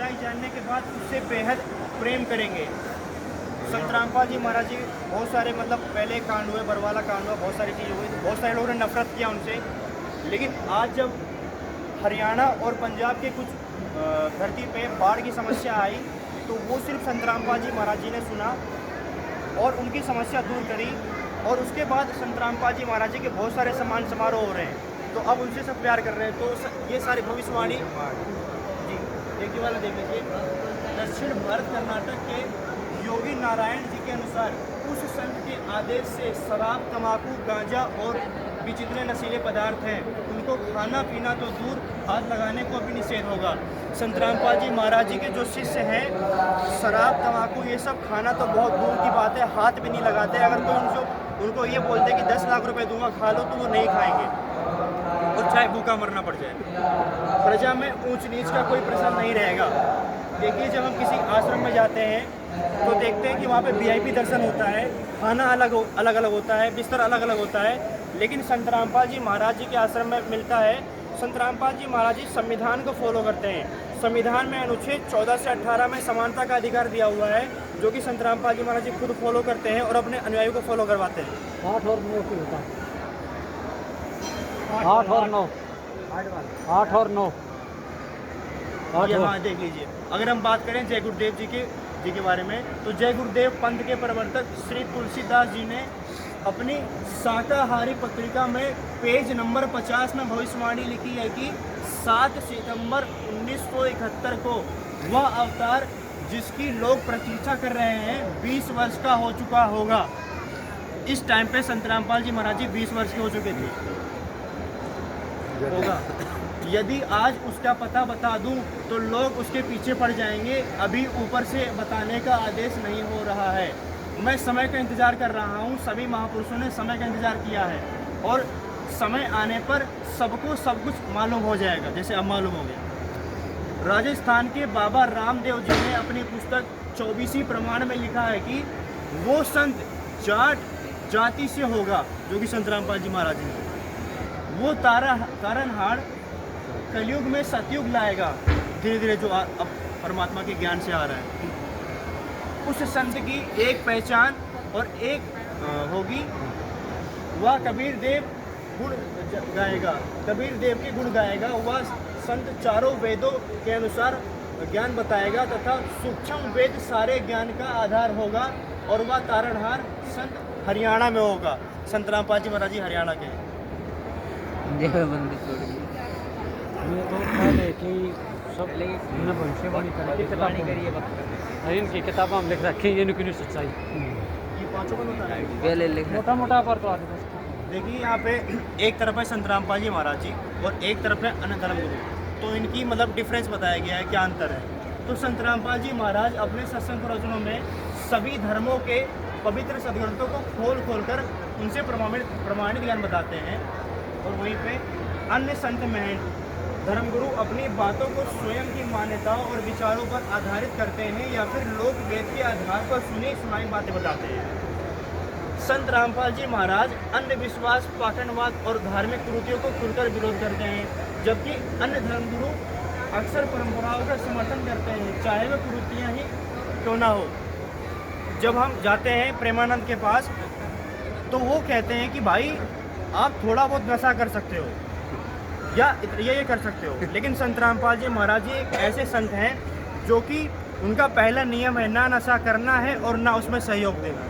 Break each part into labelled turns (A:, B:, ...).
A: सच्चाई जानने के बाद उससे बेहद प्रेम करेंगे। संत रामपाल जी महाराज जी बहुत सारे मतलब पहले कांड हुए, बरवाला कांड हुआ, बहुत सारी चीज़ें हुई, बहुत सारे लोगों ने नफरत किया उनसे। लेकिन आज जब हरियाणा और पंजाब के कुछ धरती पे बाढ़ की समस्या आई तो वो सिर्फ संत रामपाल जी महाराज जी ने सुना और उनकी समस्या दूर करी। और उसके बाद संत रामपाल जी महाराज जी के बहुत सारे सम्मान समारोह हो रहे हैं, तो अब उनसे सब प्यार कर रहे हैं। तो ये सारी भविष्यवाणी जी देखिए वाला देख लीजिए। दक्षिण भारत कर्नाटक के योगी नारायण जी के अनुसार उस संत के आदेश से शराब, तंबाकू, गांजा और भी जितने नशीले पदार्थ हैं उनको खाना पीना तो दूर, हाथ लगाने को भी निषेध होगा। संत रामपाल जी महाराज जी के जो शिष्य हैं शराब, तंबाकू ये सब खाना तो बहुत दूर की बात है, हाथ भी नहीं लगाते। अगर कोई उनको ये बोलते कि 10 लाख रुपए दूंगा खा लो, तो वो नहीं खाएंगे और चाहे भूखा मरना पड़ जाए। प्रजा में ऊंच नीच का कोई प्रश्न नहीं रहेगा। देखिए जब हम किसी आश्रम में जाते हैं तो देखते हैं कि वहाँ पे वीआईपी दर्शन होता है, खाना अलग अलग होता है, बिस्तर अलग अलग होता है। लेकिन संत रामपाल जी महाराज जी के आश्रम में मिलता है। संत रामपाल जी महाराज जी संविधान को फॉलो करते हैं। संविधान में अनुच्छेद 14 से 18 में समानता का अधिकार दिया हुआ है, जो कि संत रामपाल जी महाराज जी खुद फॉलो करते हैं और अपने अनुयायियों को फॉलो करवाते हैं।
B: 8 और 9 की होता है। 8 और 9 8 और 9
A: हाँ देख लीजिए। अगर हम बात करें जय गुरुदेव जी के बारे में, तो जय गुरुदेव पंथ के प्रवर्तक श्री तुलसीदास जी ने अपनी शाकाहारी पत्रिका में पेज नंबर 50 में भविष्यवाणी लिखी है कि 7 सितंबर 1971 को वह अवतार जिसकी लोग प्रतीक्षा कर रहे हैं 20 वर्ष का हो चुका होगा। इस टाइम पे संत रामपाल जी महाराज जी 20 वर्ष के हो चुके थे होगा। यदि आज उसका पता बता दूं तो लोग उसके पीछे पड़ जाएंगे। अभी ऊपर से बताने का आदेश नहीं हो रहा है। मैं समय का इंतज़ार कर रहा हूं। सभी महापुरुषों ने समय का इंतज़ार किया है और समय आने पर सबको सब कुछ मालूम हो जाएगा, जैसे अब मालूम हो गया। राजस्थान के बाबा रामदेव जी ने अपनी पुस्तक 24वीं प्रमाण में लिखा है कि वो संत जाट जाति से होगा, जो कि संत रामपाल जी महाराज जी ने। वो तारणहार कलयुग में सतयुग लाएगा, धीरे धीरे जो अब परमात्मा के ज्ञान से आ रहा है। उस संत की एक पहचान और एक होगी, वह कबीर देव गुण गाएगा, कबीर देव के गुण गाएगा। वह संत चारों वेदों के अनुसार ज्ञान बताएगा तथा सूक्ष्म वेद सारे ज्ञान का आधार होगा। और वह तारणहार संत हरियाणा में होगा। संत रामपाल जी महाराज जी हरियाणा के हैं।
B: ये तो पहले की सब भविष्यवाणी करी इनकी किताबें हम लिख रखी हैं, इनकी सच्चाई
A: ये पांचों का होता है
C: पहले लिख
B: मोटा मोटा पर तो आगे
A: देखिए यहाँ पे एक तरफ है संत रामपाल जी महाराज जी और एक तरफ है अन्य धर्म गुरु। तो इनकी मतलब डिफरेंस बताया गया है, क्या अंतर है। तो संत रामपाल जी महाराज अपने सत्संग प्रवचनों में सभी धर्मों के पवित्र सदग्रंथों को खोल कर उनसे प्रमाणित ज्ञान बताते हैं। और वहीं पे अन्य संत महंत धर्मगुरु अपनी बातों को स्वयं की मान्यताओं और विचारों पर आधारित करते हैं या फिर लोक वेद के आधार पर सुनी सुनाई बातें बताते हैं। संत रामपाल जी महाराज अंधविश्वास, पाखंडवाद और धार्मिक कुरीतियों को खुलकर विरोध करते हैं, जबकि अन्य धर्मगुरु अक्सर परंपराओं का समर्थन करते हैं, चाहे वह कुरीतियाँ ही क्यों ना हो। जब हम जाते हैं प्रेमानंद के पास तो वो कहते हैं कि भाई आप थोड़ा बहुत नशा कर सकते हो या ये कर सकते हो, लेकिन संत रामपाल जी महाराज जी एक ऐसे संत हैं जो कि उनका पहला नियम है ना नशा करना है और ना उसमें सहयोग देना,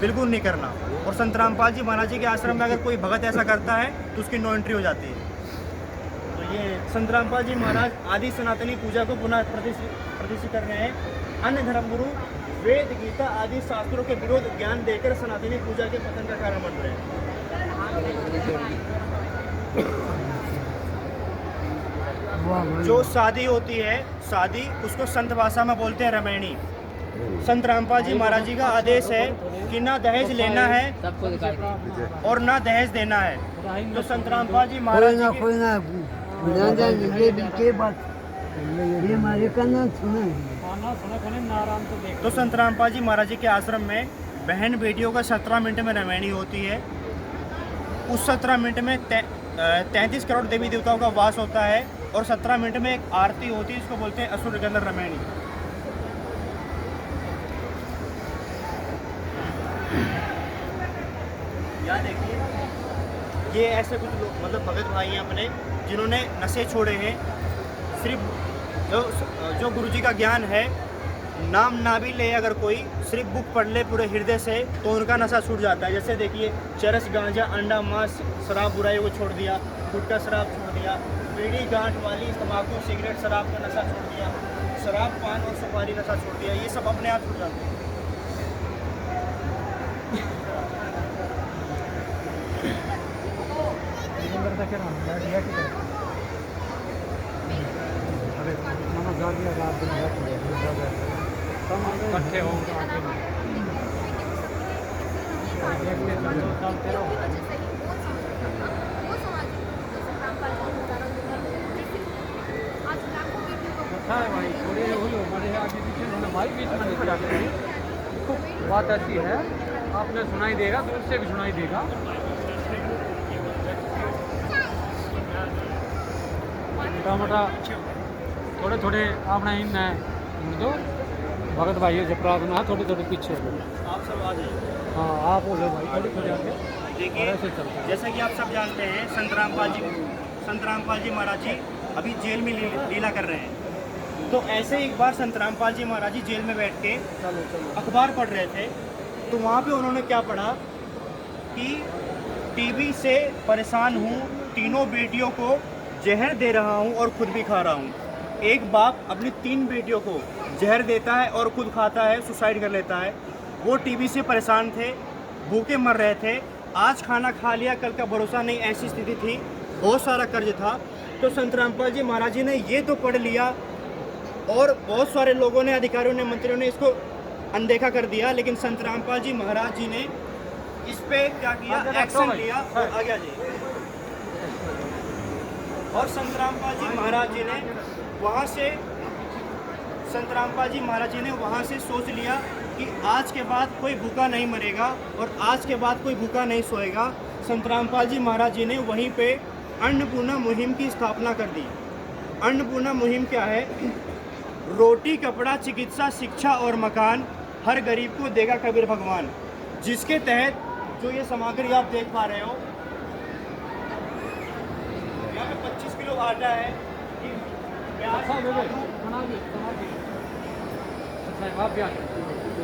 A: बिल्कुल नहीं करना। और संत रामपाल जी महाराज जी के आश्रम में अगर कोई भगत ऐसा करता है तो उसकी नो एंट्री हो जाती है। तो ये संत रामपाल जी महाराज आदि सनातनी पूजा को पुनः प्रतिष्ठित कर रहे हैं। अन्य धर्मगुरु वेद, गीता आदि शास्त्रों के विरोध ज्ञान देकर सनातनी पूजा के पतन का कारण बन रहे हैं। जो शादी होती है, शादी उसको संत भाषा में बोलते हैं रमैणी। संत रामपाल जी महाराज जी का आदेश है कि ना दहेज लेना है और ना दहेज देना है। तो संत रामपाल जी महाराज तो संत रामपाल जी महाराज जी के आश्रम में बहन बेटियों का 17 मिनट में रमैणी होती है। उस 17 मिनट में 33 करोड़ देवी देवताओं का वास होता है। और 17 मिनट में एक आरती होती है, इसको बोलते हैं असुर गंधर रमैनी। यहाँ देखिए, ये ऐसे कुछ लोग मतलब भगत भाई हैं अपने, जिन्होंने नशे छोड़े हैं। सिर्फ जो गुरुजी का ज्ञान है, नाम ना भी ले अगर कोई, सिर्फ बुक पढ़ ले पूरे हृदय से, तो उनका नशा छूट जाता है। जैसे देखिए, चरस, गांजा, अंडा, मांस, शराब बुराई को छोड़ दिया, गुटखा शराब छोड़ दिया, बीड़ी गांठ वाली तंबाकू सिगरेट शराब का नशा छोड़ दिया, शराब पान और सुपारी नशा छोड़ दिया, ये सब अपने आप छूट जाते हैं।
B: इकट्ठे हो भाई, थोड़ी हुई हमारे आगे पीछे हमारे बीच में नहीं जाते। बात ऐसी है, आपने सुनाई देगा, दूर से भी सुनाई देगा। मोटा मोटा थोड़े थोड़े अपना इन दो भगत भाइयों से प्रार्थना है, थोड़े थोड़े पीछे
A: आप सब आ जाइए।
B: हाँ, आप बोलो भाई, थोड़ी थोड़ी आगे।
A: देखिए,
B: ऐसे चलता है।
A: जैसा कि आप सब जानते हैं, संत रामपाल जी महाराज जी अभी जेल में लीला कर रहे हैं। तो ऐसे एक बार संत रामपाल जी महाराज जी जेल में बैठ के अखबार पढ़ रहे थे, तो वहाँ पे उन्होंने क्या पढ़ा कि टीबी से परेशान हूँ, तीनों बेटियों को जहर दे रहा हूँ और खुद भी खा रहा हूँ। एक बाप अपनी 3 बेटियों को जहर देता है और खुद खाता है, सुसाइड कर लेता है। वो टीबी से परेशान थे, भूखे मर रहे थे, आज खाना खा लिया, कल का भरोसा नहीं, ऐसी स्थिति थी, बहुत सारा कर्ज था। तो संत रामपाल जी महाराज जी ने ये तो पढ़ लिया, और बहुत सारे लोगों ने, अधिकारियों ने, मंत्रियों ने इसको अनदेखा कर दिया, लेकिन संत रामपाल जी महाराज जी ने इस पे क्या किया, एक्शन लिया। आ गया जी। और संत रामपाल जी महाराज जी ने वहाँ से सोच लिया कि आज के बाद कोई भूखा नहीं मरेगा और आज के बाद कोई भूखा नहीं सोएगा। संत रामपाल जी महाराज जी ने वहीं पे अन्नपूर्णा मुहिम की स्थापना कर दी। अन्नपूर्णा मुहिम क्या है? रोटी, कपड़ा, चिकित्सा, शिक्षा और मकान हर गरीब को देगा कबीर भगवान, जिसके तहत जो ये सामग्री आप देख पा रहे हो, यहाँ पे 25 किलो आटा है,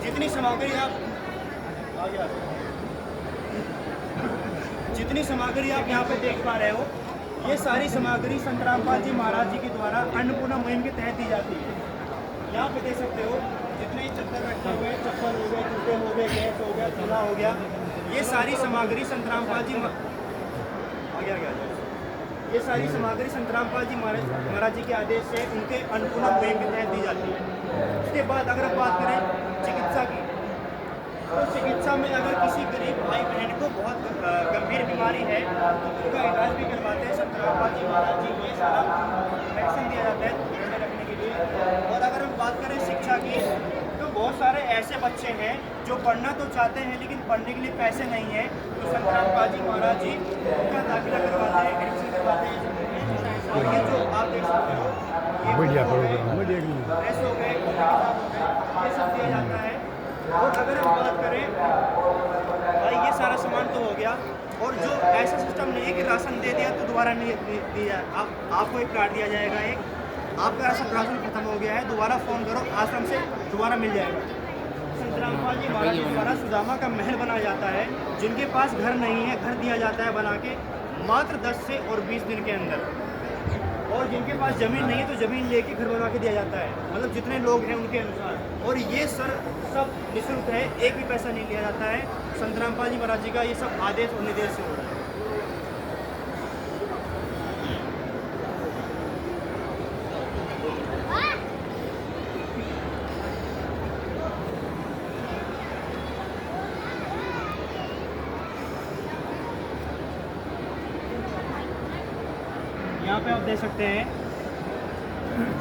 A: जितनी सामग्री आप यहाँ पे देख पा रहे हो, ये सारी सामग्री संत रामपाल जी महाराज जी के द्वारा अन्नपूर्णा मुहिम के तहत दी जाती है। यहाँ पे देख सकते हो, जितने चद्दर रखे हुए, चप्पल हो गए, जूते हो गए, गैस हो गया, चूल्हा हो गया, ये सारी सामग्री संत रामपाल जी ये सारी सामग्री संत रामपाल जी महाराज जी के आदेश से उनके अन्नपूर्णा मुहिम के तहत दी जाती है। उसके बाद अगर हम बात करें चिकित्सा की, तो चिकित्सा में अगर किसी गरीब भाई बहन को बहुत गंभीर बीमारी है तो उनका इलाज भी करवाते हैं संत रामपाल जी महाराज जी। ये सारा वैक्सीन दिया जाता है ध्यान रखने के लिए। और अगर हम बात करें शिक्षा की, तो बहुत सारे ऐसे बच्चे हैं जो पढ़ना तो चाहते हैं लेकिन पढ़ने के लिए पैसे नहीं है, तो संत रामपाल जी महाराज जी उनका दाखिला करवाते हैं, एडमिशन करवाते हैं। और ये जो आप देख सकते हो, ड्रेस हो गए, किताब हो गए, ये सब दिया जाता है। और अगर हम बात करें भाई, ये सारा सामान तो हो गया, और जो ऐसा सिस्टम नहीं है कि राशन दे दिया तो दोबारा नहीं दिया, आपको एक कार्ड दिया जाएगा, एक आपका राशन खत्म हो गया है, दोबारा फ़ोन करो, आश्रम से दोबारा मिल जाएगा। संत रामपाल जी महाराज जी द्वारा सुदामा का महल बनाया जाता है। जिनके पास घर नहीं है, घर दिया जाता है बना के मात्र 10 से और 20 दिन के अंदर। और जिनके पास ज़मीन नहीं है तो ज़मीन लेके घर बना के दिया जाता है, मतलब जितने लोग हैं उनके अनुसार। और ये सब निःशुल्क है, एक भी पैसा नहीं लिया जाता है। संत रामपाल जी महाराज जी का ये सब आदेश और निर्देश से हो रहा है। यहाँ पे आप देख सकते हैं,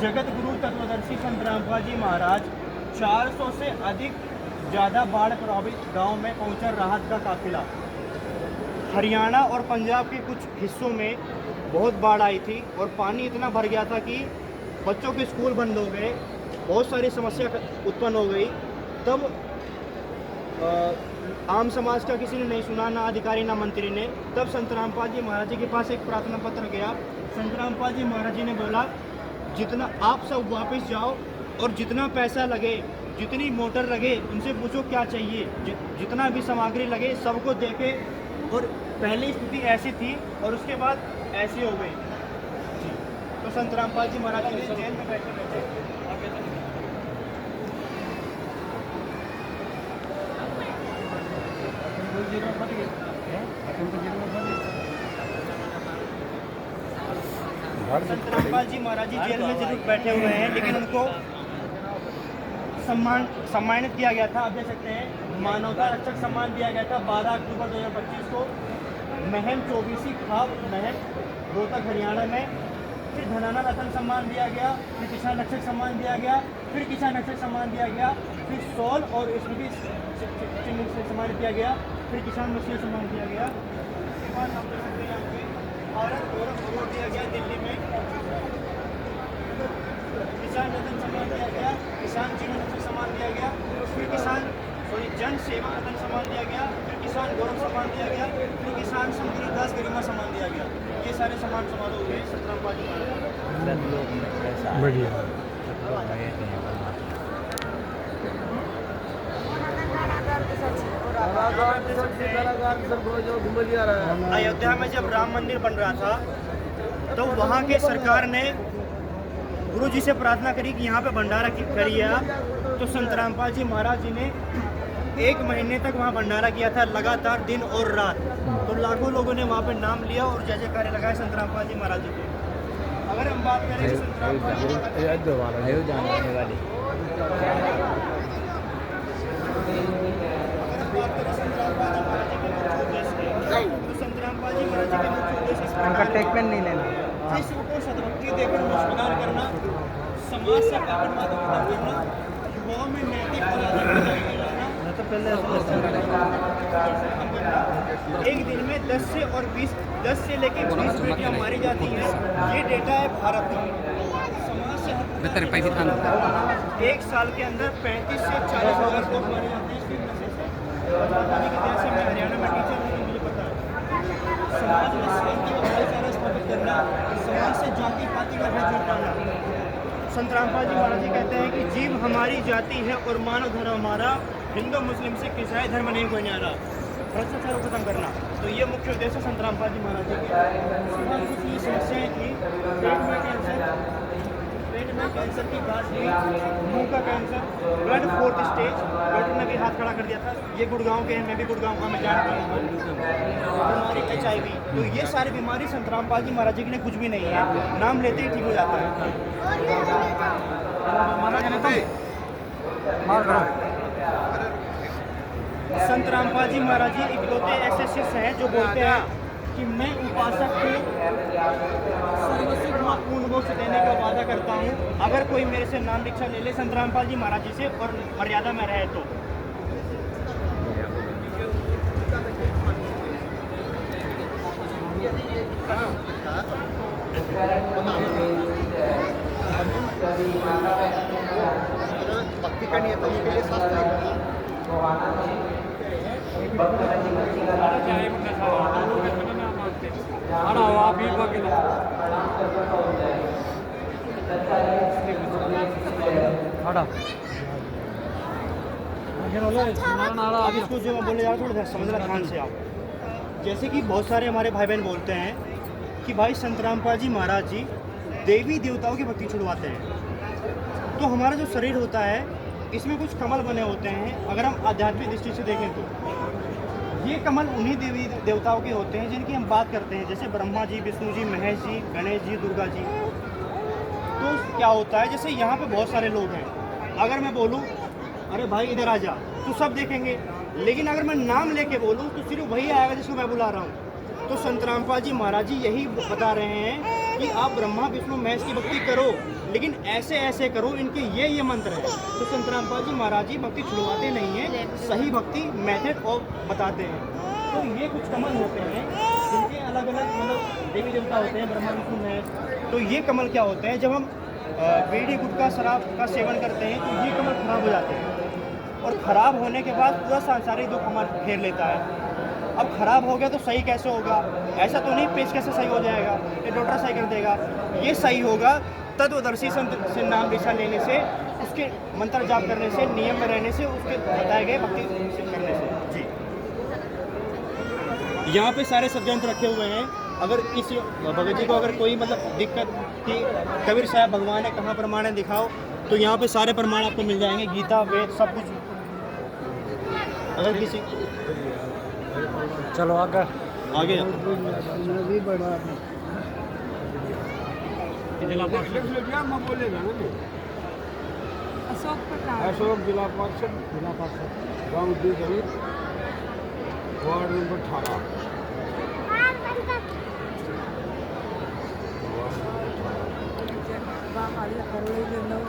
A: जगत गुरु तत्वदर्शी संत रामपाल जी महाराज 400 से अधिक ज़्यादा बाढ़ प्रभावित गांव में पहुंचा राहत का काफिला। हरियाणा और पंजाब के कुछ हिस्सों में बहुत बाढ़ आई थी और पानी इतना भर गया था कि बच्चों के स्कूल बंद हो गए, बहुत सारी समस्या उत्पन्न हो गई। तब आम समाज का किसी ने नहीं सुना, ना अधिकारी ना मंत्री ने। तब संत रामपाल जी महाराज जी के पास एक प्रार्थना पत्र गया। संत रामपाल जी महाराज जी ने बोला, जितना आप सब वापस जाओ और जितना पैसा लगे, जितनी मोटर लगे, उनसे पूछो क्या चाहिए, जितना भी सामग्री लगे सबको देके। और पहली स्थिति ऐसी थी और उसके बाद ऐसी हो गई। तो संत रामपाल जी महाराज जी ने जेल में बैठे संत रामपाल जी महाराज जी जेल में जरूर बैठे हुए हैं, लेकिन उनको सम्मानित किया गया था। आप देख सकते हैं मानवता रक्षक सम्मान दिया गया था 12 अक्टूबर 2025 को महल 24 खाब महल रोहतक हरियाणा में। फिर धनाना रतन सम्मान दिया गया, फिर किसान रक्षक सम्मान दिया गया, फिर किसान रक्षक सम्मान दिया गया, फिर सॉल और स्मृति चिन्ह से सम्मानित किया गया, फिर किसान मसीह सम्मान दिया गया। उसके बाद आप देख सकते हैं यहाँ पे औरत गौरव अवार्ड दिया गया दिल्ली में। किसान रतन सम्मान दिया गया, किसान जीवन रक्षक सम्मान दिया गया, फिर जन सेवा रतन सम्मान दिया गया, फिर किसान गौरव सम्मान दिया गया, फिर किसान समृद्धि दास गरिमा सम्मान दिया गया। ये सारे सम्मान समारोह हुए संत रामपाल जी महाराज।
C: बढ़िया।
A: अयोध्या में जब राम मंदिर बन रहा था तो वहाँ के सरकार ने गुरु जी से प्रार्थना करी कि यहाँ पे भंडारा करिए आप। तो संत रामपाल जी महाराज जी ने 1 महीने तक वहाँ भंडारा किया था, लगातार दिन और रात। तो लाखों लोगों ने वहाँ पे नाम लिया और जय जयकार लगाए संत रामपाल जी महाराज जी के। अगर हम बात करें कि संत रामपाल जी तो संत रामपाल जी महाराज जी के मुख्य उद्देश्य इस प्रकार
C: ट्रीटमेंट नहीं लेना।
A: शिष्य को सद्भक्ति देकर नमस्कार करना, समाज से पाखंडवाद खत्म करना, युवाओं में नैतिक और आदर्श लाना। एक दिन में 10 से लेकर 20 बेटियां मारी जाती हैं, ये डेटा है भारत का। समाज से एक साल के अंदर 35 से 40 हजार लोग मारे जाते हैं इसके नशे से। पानी की वजह से मैं हरियाणा में टीचर हूँ, मुझे पता है। समाज में शांति और भाईचारा स्थापित करना, समाज से जाति पाति का भेद हटाना। संत रामपाल जी महाराज जी कहते हैं कि जीव हमारी जाति है और मानव धर्म हमारा, हिंदू मुस्लिम सिख ईसाई धर्म नहीं कोई न्यारा, भ्रष्टाचार को खत्म करना। तो ये मुख्य उद्देश्य संत रामपाल जी महाराज जी के। उसके बाद कुछ ये समस्याएँ थी, पेट में कैंसर की गांठ हुई, मुंह का cancer, blood 4th stage, doctor ने भी हाथ खड़ा कर दिया था। ये गुड़गांव के हैं, मैं भी गुड़गांव का मैं जानता हूँ। बीमारी HIV, तो ये सारी बीमारी संत रामपाल जी महाराज जी के लिए कुछ भी नहीं है, नाम लेते ही ठीक हो जाता है। संत रामपाल जी महाराज जी इकलौते ऐसे शिष्य हैं जो बोलते हैं कि मैं उपासक को सर्वस्व पूर्ण रूप से देने का वादा करता हूँ, अगर कोई मेरे से नाम दीक्षा ले ले संत रामपाल जी महाराज जी से और मर्यादा में रहे तो। भक्ति करनी है तो उसके लिए शास्त्र अब इसको जो मैं बोलने जा रहा हूँ थोड़ा समझना ध्यान से आप। जैसे कि बहुत सारे हमारे भाई बहन बोलते हैं कि भाई संत रामपाल जी महाराज जी देवी देवताओं की भक्ति छुड़वाते हैं। तो हमारा जो शरीर होता है इसमें कुछ कमल बने होते हैं, अगर हम आध्यात्मिक दृष्टि से देखें तो ये कमल उन्हीं देवी देवताओं के होते हैं जिनकी हम बात करते हैं, जैसे ब्रह्मा जी, विष्णु जी, महेश जी, गणेश जी, दुर्गा जी। तो क्या होता है, जैसे यहाँ पे बहुत सारे लोग हैं, अगर मैं बोलूँ अरे भाई इधर आ जा तो सब देखेंगे, लेकिन अगर मैं नाम लेके बोलूँ तो सिर्फ वही आएगा जिसको मैं बुला रहा हूँ। तो संत रामपाल जी महाराज जी यही बता रहे हैं कि आप ब्रह्मा विष्णु महेश की भक्ति करो, लेकिन ऐसे ऐसे करो, इनके ये मंत्र है। तो संत रामपाल जी महाराज जी भक्ति छुड़वाते नहीं हैं, सही भक्ति मेथड और बताते हैं। तो ये कुछ कमल होते हैं जिनके अलग अलग मतलब देवी देवता होते हैं, ब्रह्मा विष्णु हैं। तो ये कमल क्या होते हैं, जब हम बीड़ी गुटखा शराब का सेवन करते हैं तो ये कमल खराब हो जाते हैं, और ख़राब होने के बाद पूरा सांसारिक दुख हमारा घेर लेता है। अब ख़राब हो गया तो सही कैसे होगा? ऐसा तो नहीं पेश कैसे सही हो जाएगा, ये डॉक्टर सही कर देगा। ये सही होगा तत्वदर्शी संत से नाम दीक्षा लेने से, उसके मंत्र जाप करने से, नियम में रहने से, उसके बताए गए भक्ति से करने से। जी, यहाँ पे सारे सदग्रंथ रखे हुए हैं। अगर किसी भगत जी को अगर कोई मतलब दिक्कत कि कबीर साहब भगवान ने कहाँ प्रमाण है दिखाओ, तो यहाँ पे सारे प्रमाण आपको मिल जाएंगे, गीता वेद सब कुछ। अगर किसी
B: चलो आगे
A: आगे
C: अशोक जिला पार्षद गाँव दीगरीब ward number 18।
D: Bang, ada yang kalau dia nak